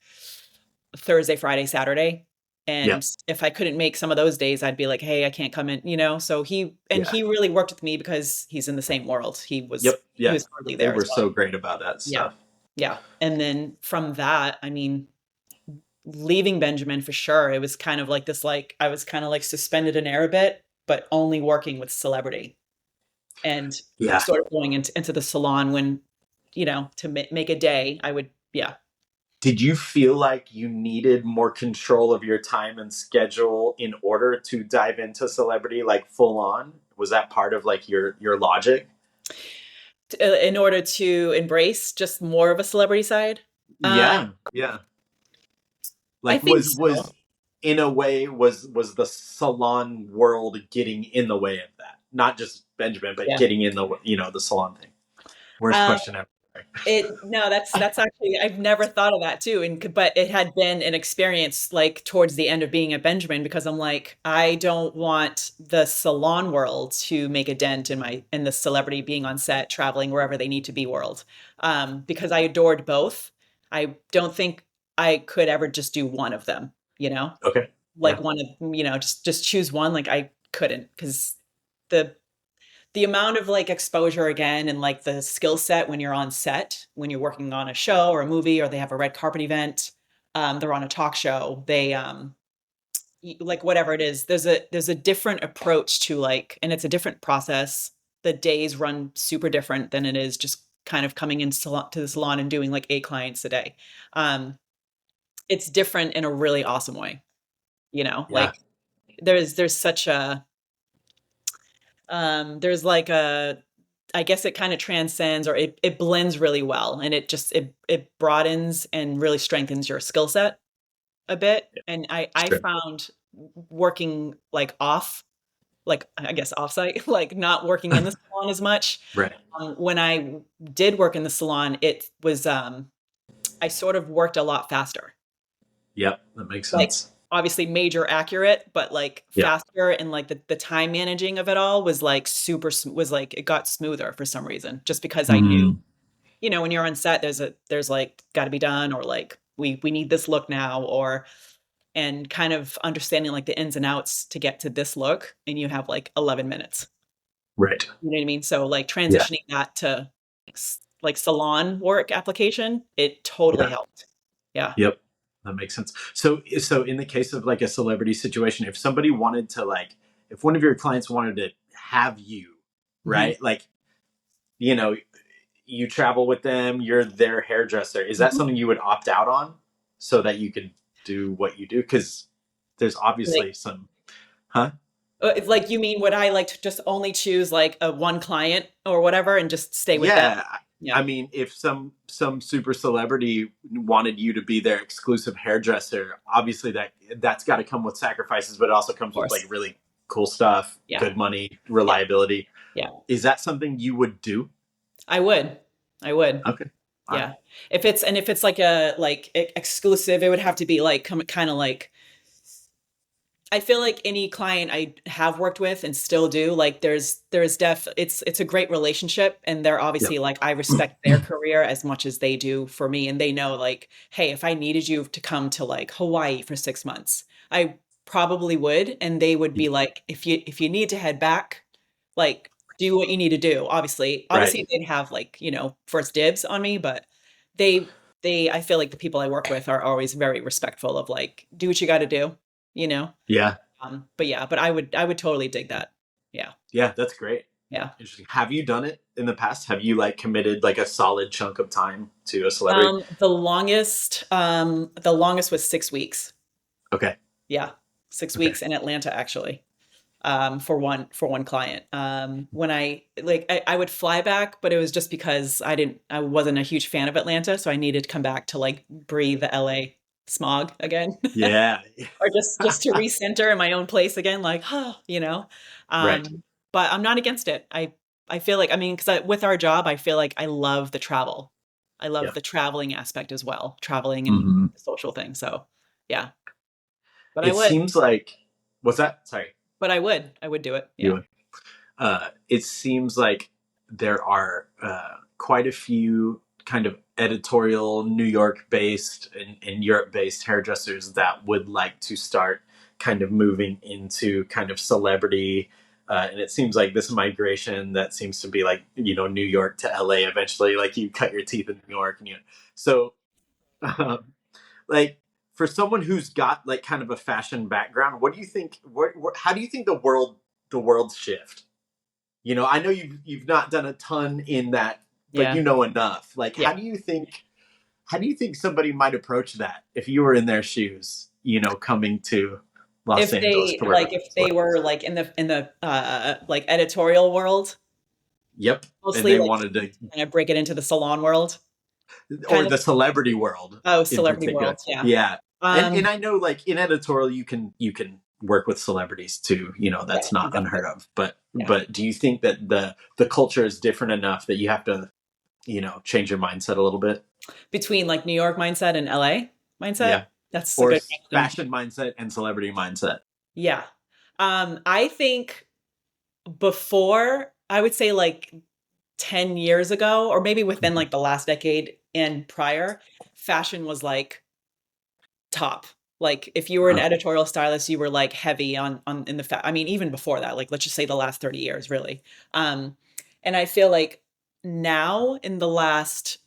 Thursday, Friday, Saturday. Yeah. And if I couldn't make some of those days, I'd be like, hey, I can't come in, So Yeah. he really worked with me because he's in the same world. Yep. He Yeah. was hardly They there were as well. so great about that Yeah. stuff. Yeah. And then from that, I mean, leaving Benjamin for sure. It was kind of like this, like I was kind of like suspended in air a bit, but only working with celebrity and Yeah. sort of going into the salon when, to make a day, I would, yeah. Did you feel like you needed more control of your time and schedule in order to dive into celebrity like full on? Was that part of like your logic? In order to embrace just more of a celebrity side. Uh, Yeah. Yeah. I Like think was so. in a way was the salon world getting in the way of that? Not just Benjamin, but Yeah. getting in the the salon thing. Worst Um, question ever. No, that's actually I've never thought of that too, and but it had been an experience like towards the end of being at Benjamin because I'm like, I don't want the salon world to make a dent in my in the celebrity being on set, traveling wherever they need to be world. Because I adored both. I don't think I could ever just do one of them, you know? Okay. Like Yeah. one of, just choose one. Like I couldn't because the the amount of like exposure again and like the skill set when you're on set, when you're working on a show or a movie or they have a red carpet event, they're on a talk show, like whatever it is, there's a different approach to like, and it's a different process. The days run super different than it is just kind of coming in salon, to the salon and doing like 8 clients a day. Um, it's different in a really awesome way, Yeah. like there's such a there's like a I guess it kind of transcends or it blends really well and it broadens and really strengthens your skill set a bit. And I Sure. found working like like I guess offsite, like not working in the salon as much. Right. When I did work in the salon, it was I sort of worked a lot faster. Yep. That makes Like, sense. obviously major accurate, but, like, Yeah. faster and, like, the time managing of it all was, like, super sm was, like it got smoother for some reason, just because I knew, Mm, when you're on set, there's, like, gotta be done or, like, we need this look now or and kind of understanding, like, the ins and outs to get to this look, and you have, like, 11 minutes. right. You know what I mean? So, like, Yeah. transitioning that to like, salon work application, it totally Yeah. helped. Yeah. Yep. That makes sense. So in the case of like a celebrity situation, if somebody wanted to like, if one of your clients wanted to have you, Mhm. right? Like, you know, you travel with them, you're their hairdresser. Is that Mhm. something you would opt out on so that you could do what you do? Because there's Like obviously some, huh? It's like you mean would I like to just only choose like a one client or whatever and just stay with them? Yeah. I Yeah, mean, if some super celebrity wanted you to be their exclusive hairdresser, obviously that's got to come with sacrifices, but it also of comes with like course. really cool stuff, Yeah, good money, yeah, reliability. yeah. Is that something you would do? I would. I would. Okay. All right. Yeah. If it's like a like exclusive, it would have to be like kind of like I feel like any client I have worked with and still do, like it's a great relationship and they're Yep. obviously like I respect their career as much as they do for me and they know like, hey, if I needed you to come to like Hawaii for 6 months, I probably would and they would be like if you need to head back, like do what you need to do. Right. Obviously they'd have like, first dibs on me, but they I feel like the people I work with are always very respectful of like do what you got to do, you know. Yeah. But yeah, but I would totally dig that. Yeah. Yeah. That's great. Yeah. Interesting. Have you done it in the past? Have you like committed like a solid chunk of time to a celebrity? The longest was 6 weeks. Okay. Yeah. 6 Okay. weeks in Atlanta actually. For one client. When I would fly back, but it was just because I wasn't a huge fan of Atlanta, so I needed to come back to like breathe the LA smog again. Yeah. Or just to recenter in my own place again, like, Right. but I'm not against it. I feel like, I mean, because with our job, I feel like I love the travel. I love Yeah. the traveling aspect as well, traveling and Hmm. the social thing. So, yeah, but I It would, seems like, what's that? Sorry. I would do it. Yeah, You. It seems like there are quite a few kind of editorial New York based and Europe based hairdressers that would like to start kind of moving into kind of celebrity. And it seems like this migration that seems to be like, New York to LA eventually, like you cut your teeth in New York. So, um, like, for someone who's got like kind of a fashion background, what do you think? How do you think the world's shift? I know you've not done a ton in that, but yeah, enough. Like, yeah. how do you think somebody might approach that if you were in their shoes? Coming to Los Angeles to work with If they celebrities. were like in the like editorial world, Yep, and mostly they like wanted to, kind of break it into the salon world, or kind of. the celebrity world Oh, in celebrity particular. world. Yeah. Yeah, and Um, I know like in editorial you can work with celebrities too. yeah, That's not exactly. unheard of. But Yeah. do you think that the culture is different enough that you have to change your mindset a little bit? Between like New York mindset and LA mindset? Yeah. That's a Or good question. fashion mindset and celebrity mindset? Yeah. I think before, I would say like 10 years ago, or maybe within Mhm. like the last decade and prior, fashion was like top. Like if you were an Uh-huh. editorial stylist, you were like heavy on in the I mean, even before that, like let's just say the last 30 years, really. Um, and I feel like now in the last,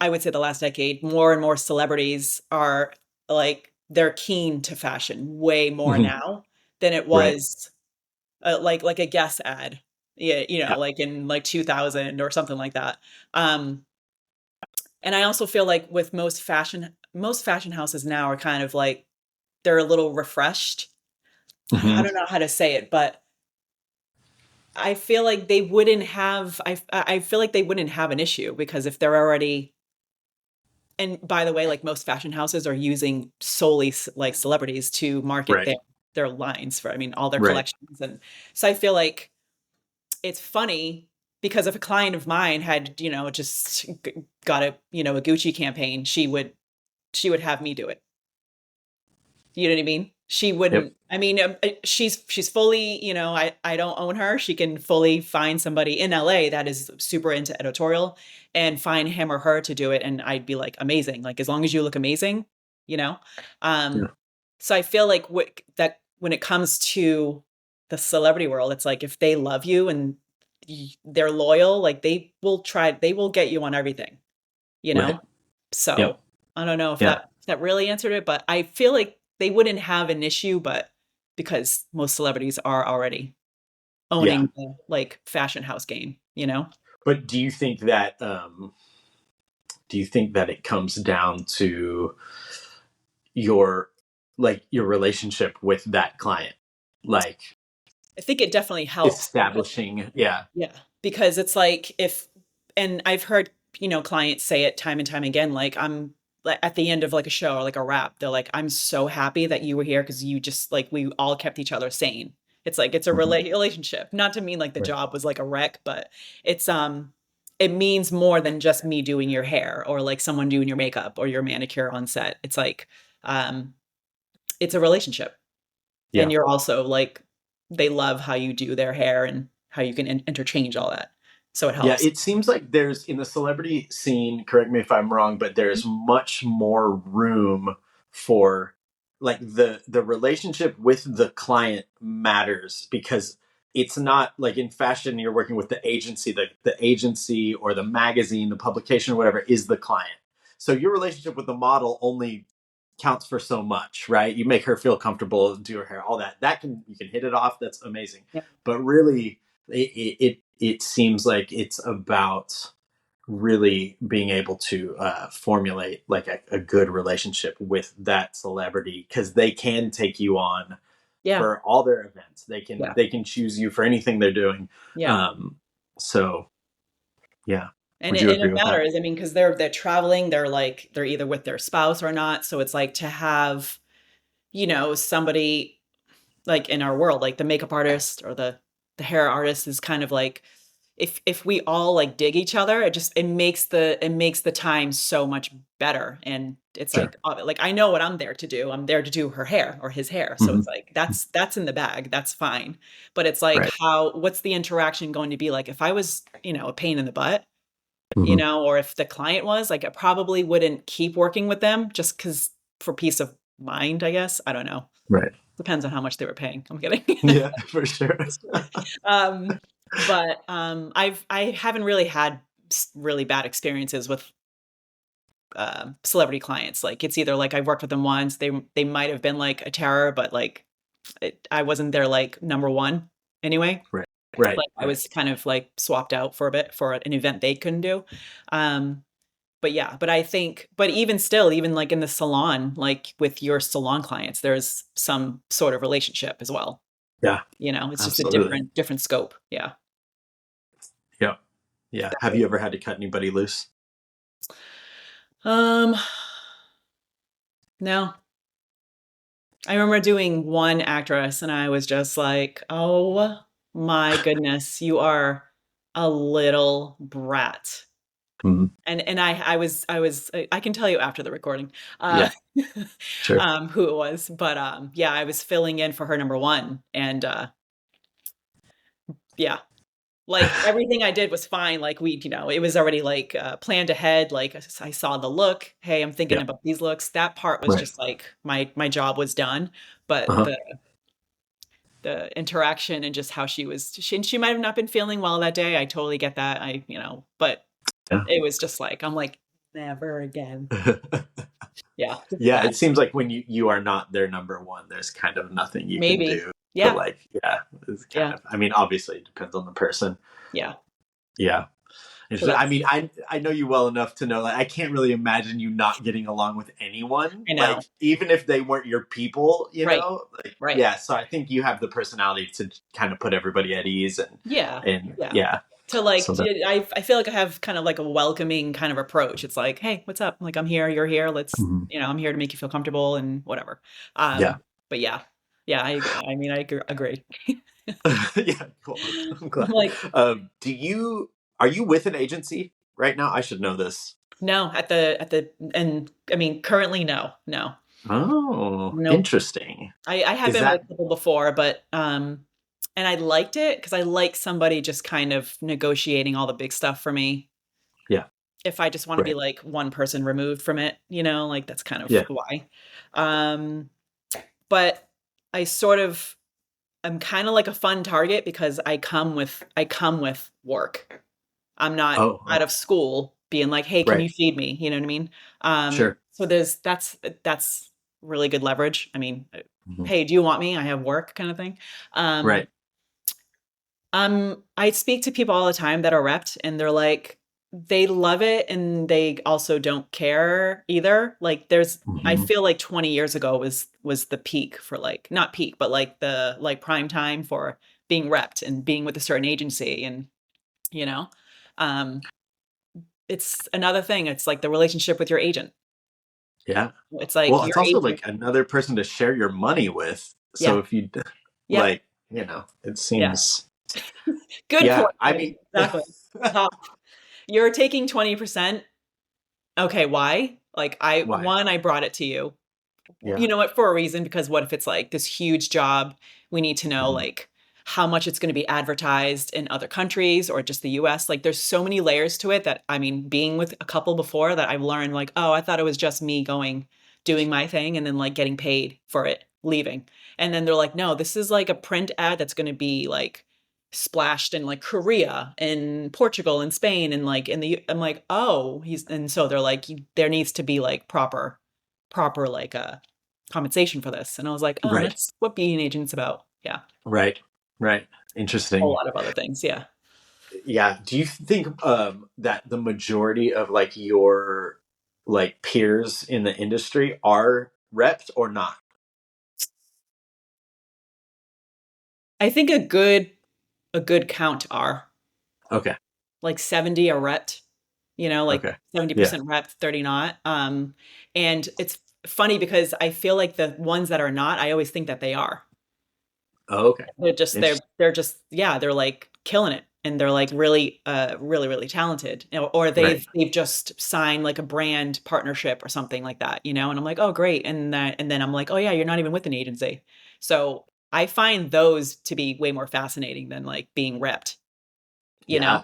I would say the last decade, more and more celebrities are like they're keen to fashion way more Mhm. now than it Right. was like a Guess ad. Yeah, Yeah. like in like 2000 or something like that. Um, and I also feel like with most fashion houses now are kind of like they're a little refreshed. I Hmm. don't know how to say it, but I feel like they wouldn't have I feel like they wouldn't have an issue because if they're already, and by the way, like most fashion houses are using solely like celebrities to market Right. their lines for, I mean, all their Right. collections. And so I feel like it's funny because if a client of mine had, just got a Gucci campaign, she would have me do it. You know what I mean? She Yep. wouldn't. I mean, she's fully, I don't own her. She can fully find somebody in LA that is super into editorial and find him or her to do it, and I'd be like, amazing. Like as long as you look amazing, you know. Yeah. Um, so I feel like that when it comes to the celebrity world, it's like if they love you and they're loyal, like they will get you on everything, you Right. know? So, Yep. I don't know if Yeah. that really answered it, but I feel like they wouldn't have an issue, but because most celebrities are already Yeah. owning the, like, fashion house game, you know? But do you think that it comes down to your your relationship with that client? Like I think it definitely helps because establishing, yeah. yeah, because it's like if and I've heard, clients say it time and time again, like, I'm like, at the end of, like, a show or, like, a wrap, they're like, "I'm so happy that you were here because you just like, we all kept each other sane." It's like, it's a Mhm. relationship. Not to mean like the Right. job was like a wreck, but it's, it means more than just me doing your hair or, like, someone doing your makeup or your manicure on set. It's like, um, it's a relationship, and Yeah. you're also like they love how you do their hair and how you can interchange all that. So it Yeah, helps. it seems like there's in the celebrity scene, correct me if I'm wrong, but there's much more room for like the relationship with the client matters because it's not like in fashion you're working with the agency, the agency or the magazine, the publication or whatever is the client. So your relationship with the model only counts for so much, right? You make her feel comfortable, do her hair, all that. That can you can hit it off, that's amazing. Yeah. But really it seems like it's about really being able to formulate like a good relationship with that celebrity because they can take you on Yeah. for all their events. They can Yeah. they can choose you for anything they're doing. Yeah. um so yeah, And would it you and agree it with that? matters. I mean, because they're traveling, they're like they're either with their spouse or not. So it's like to have, somebody like in our world, like the makeup artist or the hair artist is kind of like if we all like dig each other, it makes the time so much better. And it's Sure. like I know what I'm there to do. I'm there to do her hair or his hair. So Hmm. it's like that's in the bag. That's fine. But it's like Right. what's the interaction going to be like if I was, a pain in the butt, Hmm. or if the client was like I probably wouldn't keep working with them just because for peace of mind, I guess. I don't know. Right. Depends on how much they were paying. I'm kidding. Yeah, for sure. Just kidding. Um, but, I haven't really had really bad experiences with, celebrity clients. Like, it's either, like, I've worked with them once, they might have been, like, a terror, but, like, I wasn't their, like, number 1 anyway. Right. Right. Like, I Right. was kind of, like, swapped out for a bit for an event they couldn't do. Um, but yeah, but I think but even still, even, like, in the salon, like, with your salon clients, there's some sort of relationship as well. Yeah, It's just a absolutely. different scope. Yeah. Yeah. Yeah. Have you ever had to cut anybody loose? Um, no. I remember doing one actress and I was just like, "Oh my goodness, you are a little brat." Mhm. And I can tell you after the recording, uh, Yeah, sure. who it was, but, yeah, I was filling in for her number 1, and, yeah, like, everything I did was fine, like, it was already, like, planned ahead, like, I saw the look, "Hey, I'm thinking Yeah, about these looks." That part was right. just, like, my job was done, but Uh-huh. the interaction and just how she might have not been feeling well that day, I totally get that, but Yeah. it was just like, I'm like, "Never again." Yeah, just Yeah, bad. it seems like when you are not their number one, there's kind of nothing you can Maybe. do to Yeah, like, yeah, it's kind yeah, of, I mean, obviously it depends on the person. yeah. Yeah. So I that's mean, I know you well enough to know, like, I can't really imagine you not getting along with anyone, I know. like, even if they weren't your people, Right, like, right. yeah. So I think you have the personality to kind of put everybody at ease, Yeah, and yeah. yeah. To, like, So that, I feel like I have kind of like a welcoming kind of approach. It's like, "Hey, what's up? Like, I'm here, you're here. mhm. I'm here to make you feel comfortable and whatever." Yeah. But yeah. Yeah, I mean, agree. Yeah, cool. I'm I'm glad. like, Do you are you with an agency right now? I should know this. "No," and I mean, currently, no, no. Oh, Nope. interesting. I have Is been with that people before, but, and I liked it because I like somebody just kind of negotiating all the big stuff for me. yeah, If I just wanna be, right. like, one person removed from it, like, that's kind of Yeah. why. Um, but I sort of I'm kinda like a fun target because I come with work. I'm not Oh, out oh, of school being like, "Hey, can right. you feed me?" You know what I mean? Sure. So that's really good leverage. I mean, Mhm. "Hey, do you want me? I have work," kinda thing. Um, Right. I speak to people all the time that are repped, and they're like, they love it, and they also don't care either. Like, I Mhm. feel like 20 years ago was the peak for, like, not peak, but like the like prime time for being repped and being with a certain agency, and you know, um, it's another thing. It's like the relationship with your agent. Yeah. It's like Well, your it's also agent. like another person to share your money with. Yeah. So if you Yep. like, it Yeah. seems, Good yeah, point. I mean, Exactly. Top. You're taking 20%. Okay, why? Like, why? I brought it to you. You Yeah. know what? For a reason, because what if it's like this huge job? We need to know Mhm. like how much it's going to be advertised in other countries or just the US. Like, there's so many layers to it that, I mean, being with a couple before that, I've learned like, oh, I thought it was just me going, doing my thing and then like getting paid for it, leaving. And then they're like, no, this is like a print ad that's going to be like splashed in like Korea and Portugal and Spain and like I'm like, oh, and so they're like, there needs to be like proper like compensation for this. And I was like, oh, Right. that's what being an agent's about. Yeah. Right. Right. A whole Interesting. lot of other things. Yeah. Yeah. Do you think that the majority of like your like peers in the industry are repped or not? I think a good count are Okay. like 70 are repped, like Okay. Yeah. 70% repped, 30 not. And it's funny because I feel like the ones that are not, I always think that they are. Oh, okay. Interesting. They're just, yeah, they're like killing it. And they're like really, really, really talented. Or Right. they've just signed like a brand partnership or something like that, and I'm like, oh great. And then I'm like, oh yeah, you're not even with an agency. So I find those to be way more fascinating than like being repped, you know? Yeah.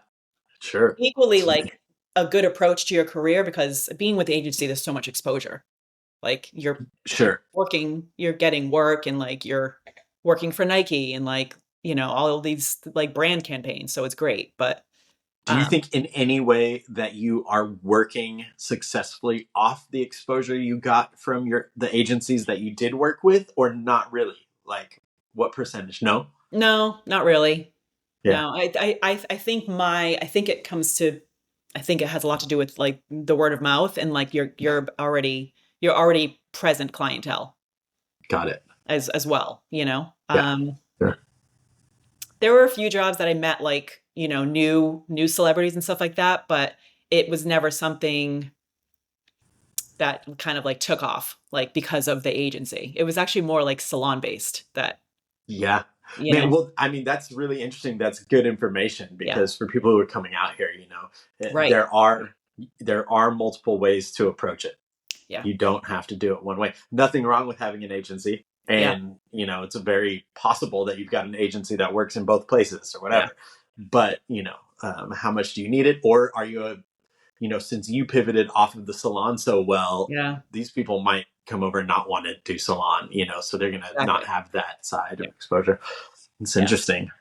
Sure. Equally like a good approach to your career because being with the agency, there's so much exposure. Like you're Sure. working, you're getting work and like you're working for Nike and like, all of these like brand campaigns. So it's great. But Do you um think in any way that you are working successfully off the exposure you got from the agencies that you did work with, or not really? Like, what percentage? No. no, not really. Yeah. No. I think it comes to I think it has a lot to do with like the word of mouth and like you're already present clientele Got it. as well. Yeah. Sure. There were a few jobs that I met like, new celebrities and stuff like that, but it was never something that kind of like took off like because of the agency. It was actually more like salon based that, Yeah. you Man, know. well, I mean, that's really interesting. That's good information Yeah. because for people who are coming out here, Right. there are there are multiple ways to approach it. Yeah. You don't have to do it one way. Nothing wrong with having an agency. Yeah. And, it's very possible that you've got an agency that works in both places or Yeah. whatever. But, how much do you need it? Or are you since you pivoted off of the salon so well, Yeah. these people might come over and not want to do salon, so they're going to not Exactly. have that side Yeah. of exposure. It's Yeah. interesting.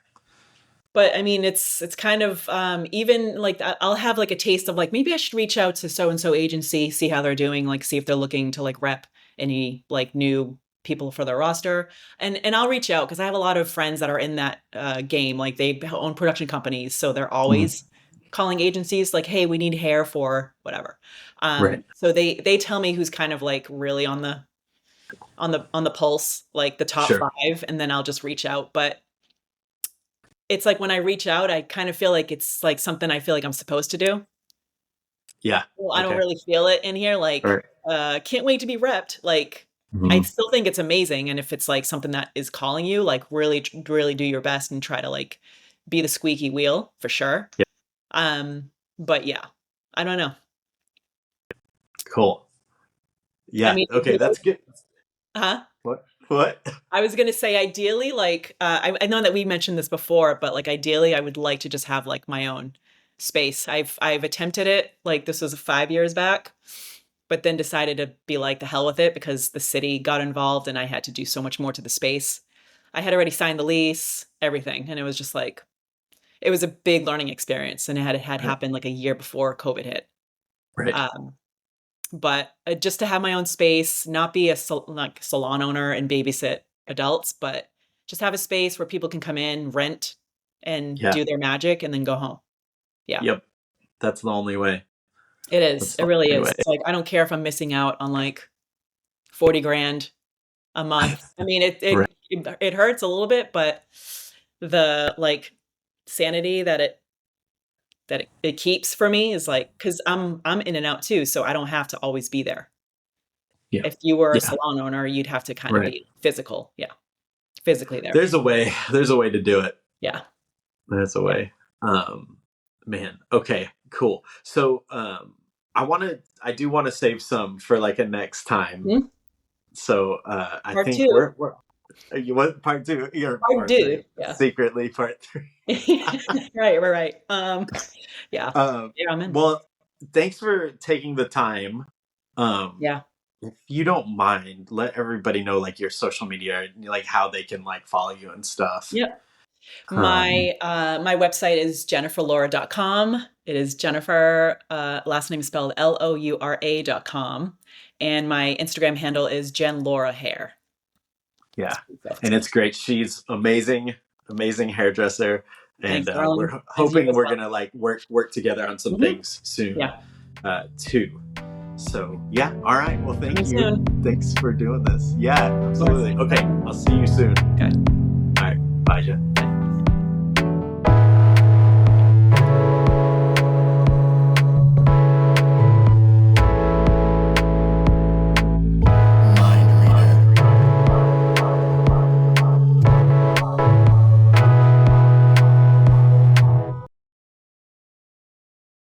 But I mean, it's kind of even like I'll have like a taste of like maybe I should reach out to so and so agency, see how they're doing, like see if they're looking to like rep any like new people for their roster, and I'll reach out because I have a lot of friends that are in that game. Like they own production companies, so they're Mhm. always calling agencies like, "Hey, we need hair for whatever." Right. So they tell me who's kind of like really on the pulse, like the top Sure. 5, and then I'll just reach out. But it's like when I reach out, I kind of feel like it's like something I feel like I'm supposed to do. Yeah. Well, I don't Okay. really feel it in here, All like, right. can't wait to be repped, like, I Mhm. still think it's amazing, and if it's, like, something that is calling you, like, really do your best and try to, like, be the squeaky wheel for sure. Yeah. But yeah, I don't know. Cool. I Yeah. mean, Okay. That's good. huh? What? I was gonna say ideally, like, I know that we mentioned this before, but, like, ideally, I would like to just have, like, my own space. I've attempted it, like, this was 5 years back, but then decided to be like, "The hell with it," because the city got involved and I had to do so much more to the space. I had already signed the lease, everything, and it was just like it was a big learning experience, and it had Right. happened, like, a year before COVID hit. Right. Um, but, just to have my own space, not be a like, salon owner and babysit adults, but just have a space where people can come in, rent, and Yeah. do their magic, and then go home. Yeah, Yep. That's the only way. it is. That's It the really only is. way. It's like, I don't care if I'm missing out on, like, 40 grand a month. I mean, it Right. it it hurts a little bit, but the, like, sanity that it keeps for me is, like, because I 'cause I'm in and out too, so I don't have to always be there. Yeah. If you were a Yeah. salon owner, you'd have to kinda Right. be physical, yeah, physically there. There's a way. There's a way to do it. Yeah, There's a yeah. way. Man. Okay. Cool. So, I do want to save some for like a next time. Mhm. So, I Part think 2. we're you want part two? You're Part part 2, three. yeah. Secretly part three. Right, right. Yeah. Um, Yeah, I'm in. well, thanks for taking the time. Um, Yeah. if you don't mind, let everybody know like your social media, like how they can like follow you and stuff. Yep. Um, My website is jenniferloura.com. It is Jennifer, last name spelled Loura.com, and my Instagram handle is Jen Laura Hair. yeah, Both. and it's great. She's amazing, amazing hairdresser, and Thanks, darling. we're And you hoping as we're well. gonna like work together on some Mhm. things soon, Yeah. too. So yeah, all right. Well, thank Coming you. soon. Thanks for doing this. Yeah, Of course. absolutely. Okay, I'll see you soon. Okay. All right, bye, Jen. Bye.